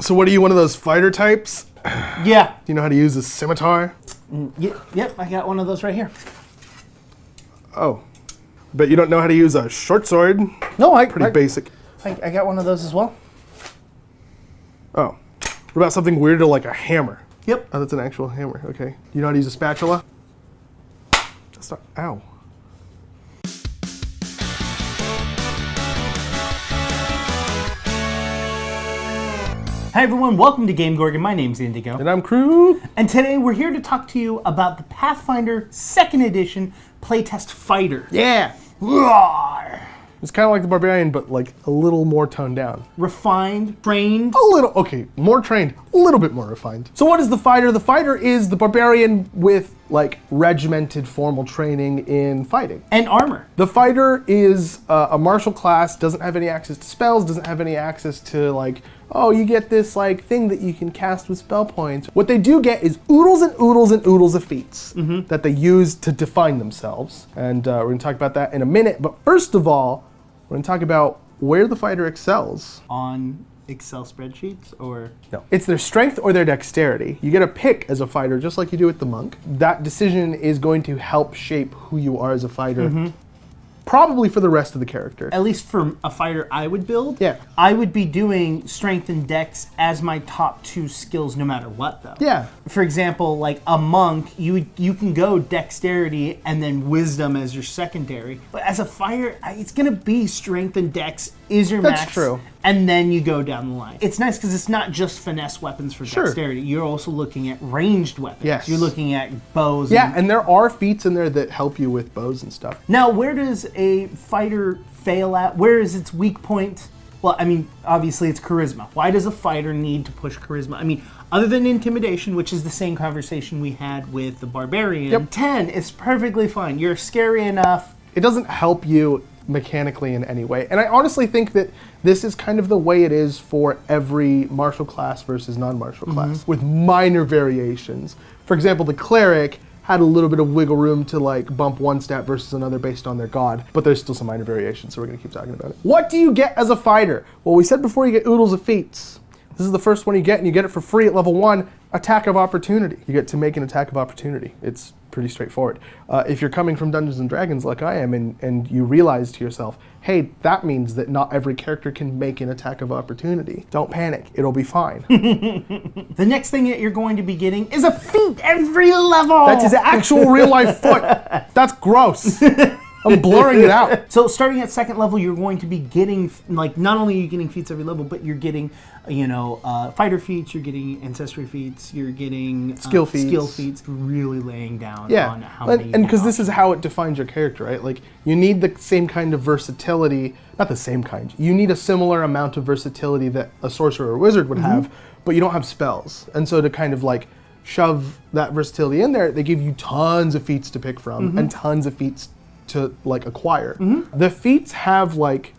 So what are you, one of those fighter types? Yeah. Do you know how to use a scimitar? Yep, I got one of those right here. Oh. But you don't know how to use a short sword? No, Pretty basic. I got one of those as well. Oh. What about something weirder like a hammer? Yep. Oh, that's an actual hammer. Okay. Do you know how to use a spatula? That's not... Ow. Hi everyone, welcome to GameGorgon. My name's Indigo. And I'm Crew. And today we're here to talk to you about the Pathfinder Second Edition Playtest Fighter. Yeah. Roar. It's kind of like the Barbarian, but like a little more toned down. Refined, trained. A little, okay, more trained, a little bit more refined. So what is the fighter? The fighter is the Barbarian with like regimented formal training in fighting. And armor. The fighter is a martial class, doesn't have any access to spells, doesn't have any access to like, oh, you get this like thing that you can cast with spell points. What they do get is oodles and oodles and oodles of feats that they use to define themselves. And we're gonna talk about that in a minute. But first of all, we're gonna talk about where the fighter excels. On Excel spreadsheets or? No, it's their strength or their dexterity. You get a pick as a fighter, just like you do with the monk. That decision is going to help shape who you are as a fighter. Probably for the rest of the character. At least for a fighter I would build, Yeah. I would be doing strength and dex as my top two skills no matter what though. Yeah. For example, like a monk, you can go dexterity and then wisdom as your secondary. But as a fighter, it's gonna be strength and dex is your max. That's true. And then you go down the line. It's nice because it's not just finesse weapons for dexterity. You're also looking at ranged weapons. Yes. You're looking at bows. Yeah, and there are feats in there that help you with bows and stuff. Now, where does a fighter fail at? Where is its weak point? Well, I mean, obviously it's charisma. Why does a fighter need to push charisma? I mean, other than intimidation, which is the same conversation we had with the Barbarian, 10 is perfectly fine. You're scary enough. It doesn't help you mechanically in any way. And I honestly think that this is kind of the way it is for every martial class versus non-martial class, with minor variations. For example, the cleric had a little bit of wiggle room to like bump one stat versus another based on their god, but there's still some minor variations, so we're gonna keep talking about it. What do you get as a fighter? Well, we said before you get oodles of feats. This is the first one you get, and you get it for free at level 1, Attack of Opportunity. You get to make an Attack of Opportunity. It's pretty straightforward. If you're coming from Dungeons & Dragons like I am, and you realize to yourself, hey, that means that not every character can make an Attack of Opportunity. Don't panic, it'll be fine. The next thing that you're going to be getting is a feat every level! That's his actual real-life foot. That's gross. I'm blurring it out. So starting at second level, you're going to be getting, like, not only are you getting feats every level, but you're getting, you know, fighter feats, you're getting ancestry feats, you're getting skill feats, really laying down yeah. on how many. And because this is how it defines your character, right? Like, you need the same kind of versatility, not the same kind, you need a similar amount of versatility that a sorcerer or wizard would have, but you don't have spells. And so to kind of like shove that versatility in there, they give you tons of feats to pick from and tons of feats to like acquire. The feats have like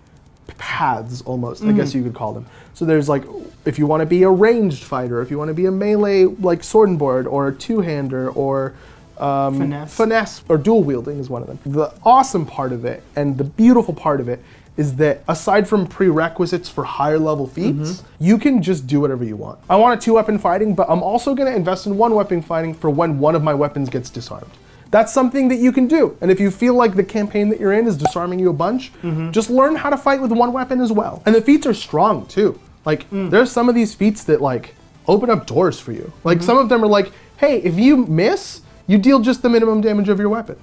paths almost, I guess you could call them. So there's like, if you want to be a ranged fighter, if you want to be a melee like sword and board, or a two-hander, or finesse, or dual wielding is one of them. The awesome part of it and the beautiful part of it is that aside from prerequisites for higher level feats, you can just do whatever you want. I want a 2-weapon fighting, but I'm also going to invest in 1-weapon fighting for when one of my weapons gets disarmed. That's something that you can do. And if you feel like the campaign that you're in is disarming you a bunch, just learn how to fight with 1 weapon as well. And the feats are strong too. Like, there's some of these feats that like open up doors for you. Like some of them are like, hey, if you miss, you deal just the minimum damage of your weapon.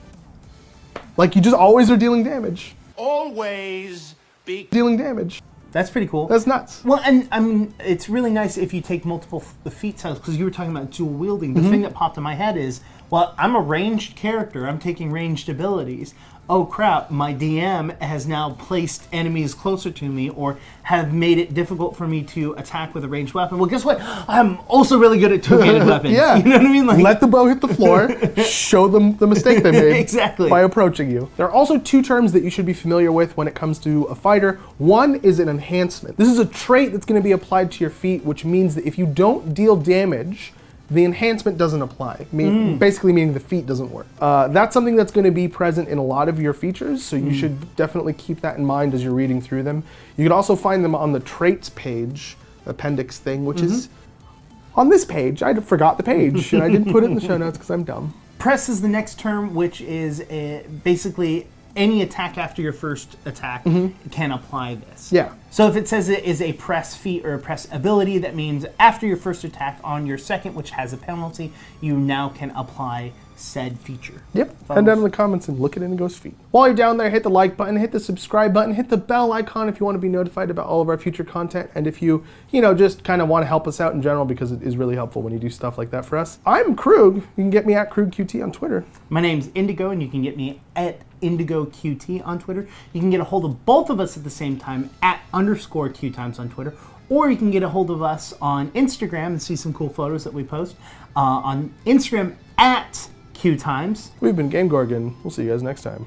Like you just always are dealing damage. Always be dealing damage. That's pretty cool. That's nuts. Well, and I mean, it's really nice if you take multiple the feat styles, because you were talking about dual wielding. The thing that popped in my head is, well, I'm a ranged character. I'm taking ranged abilities. Oh crap, my DM has now placed enemies closer to me or have made it difficult for me to attack with a ranged weapon. Well, guess what? I'm also really good at two-handed weapons. Yeah. You know what I mean? Like, let the bow hit the floor, show them the mistake they made exactly. by approaching you. There are also 2 terms that you should be familiar with when it comes to a fighter. One is an enhancement. This is a trait that's going to be applied to your feat, which means that if you don't deal damage, the enhancement doesn't apply, basically meaning the feat doesn't work. That's something that's going to be present in a lot of your features, so you should definitely keep that in mind as you're reading through them. You can also find them on the traits page appendix thing, which is on this page. I forgot the page, and I didn't put it in the show notes because I'm dumb. Press is the next term, which is basically any attack after your first attack can apply this. Yeah. So if it says it is a press feat or a press ability, that means after your first attack on your second, which has a penalty, you now can apply said feature. Yep. Head down in the comments and look at Indigo's feet. While you're down there, hit the like button, hit the subscribe button, hit the bell icon if you want to be notified about all of our future content, and if you just kind of want to help us out in general, because it is really helpful when you do stuff like that for us. I'm Krug. You can get me at KrugQT on Twitter. My name's Indigo, and you can get me at IndigoQT on Twitter. You can get a hold of both of us at the same time at _QueueTimes on Twitter, or you can get a hold of us on Instagram and see some cool photos that we post on Instagram at QueueTimes. We've been GameGorgon. We'll see you guys next time.